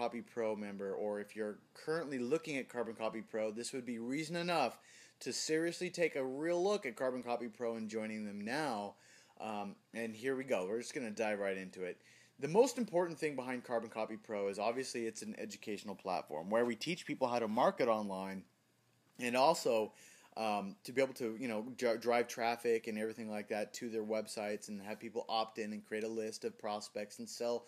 Copy Pro member, or if you're currently looking at Carbon Copy Pro, this would be reason enough to seriously take a real look at Carbon Copy Pro and joining them now. And here we go. We're just going to dive right into it. The most important thing behind Carbon Copy Pro is obviously it's an educational platform where we teach people how to market online, and also to be able to drive traffic and everything like that to their websites, and have people opt in and create a list of prospects and sell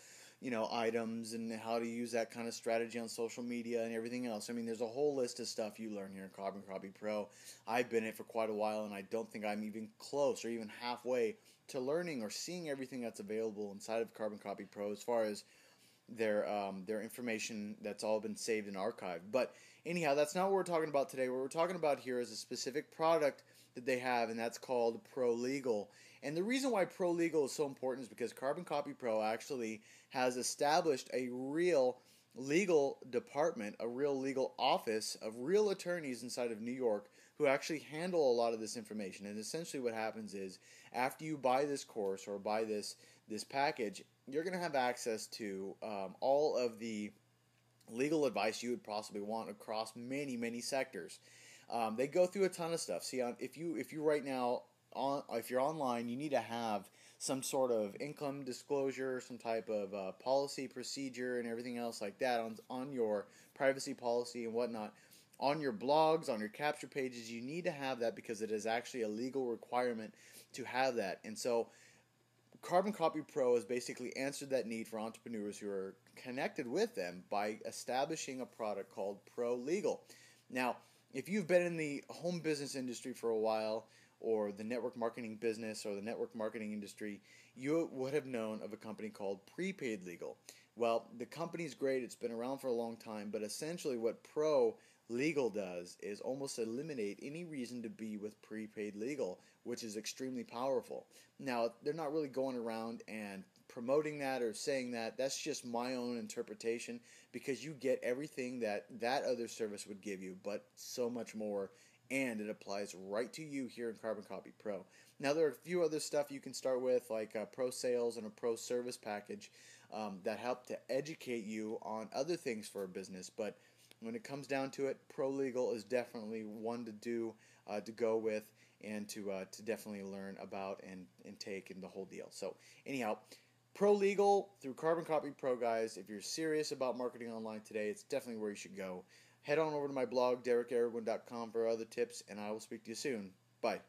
items, and how to use that kind of strategy on social media and everything else. I mean, there's a whole list of stuff you learn here in Carbon Copy Pro. I've been in it for quite a while, and I don't think I'm even close or even halfway to learning or seeing everything that's available inside of Carbon Copy Pro as far as their information that's all been saved and archived. But anyhow, that's not what we're talking about today. What we're talking about here is a specific product that they have, and that's called Pro Legal. And the reason why Pro Legal is so important is because Carbon Copy Pro actually has established a real legal department, a real legal office of real attorneys inside of New York who actually handle a lot of this information. And essentially what happens is, after you buy this course or buy this package, you're going to have access to all of the legal advice you would possibly want across many sectors. They go through a ton of stuff. See, if you right now, if you're online, you need to have some sort of income disclosure, some type of policy procedure, and everything else like that on your privacy policy and whatnot. On your blogs, on your capture pages, you need to have that because it is actually a legal requirement to have that. And so Carbon Copy Pro has basically answered that need for entrepreneurs who are connected with them by establishing a product called Pro Legal. Now, if you've been in the home business industry for a while, or the network marketing business or the network marketing industry, you would have known of a company called Prepaid Legal. Well, the company's great. It's been around for a long time, but essentially what Pro Legal does is almost eliminate any reason to be with Prepaid Legal, which is extremely powerful. Now, they're not really going around and promoting that or saying that. That's just my own interpretation, because you get everything that other service would give you, but so much more, and it applies right to you here in Carbon Copy Pro. Now, there are a few other stuff you can start with, like a Pro Sales and a Pro Service package that help to educate you on other things for a business. But when it comes down to it, Pro Legal is definitely one to go with, and to definitely learn about and take in the whole deal. So anyhow, Pro Legal through Carbon Copy Pro, guys. If you're serious about marketing online today, it's definitely where you should go. Head on over to my blog, DerekAragorn.com, for other tips, and I will speak to you soon. Bye.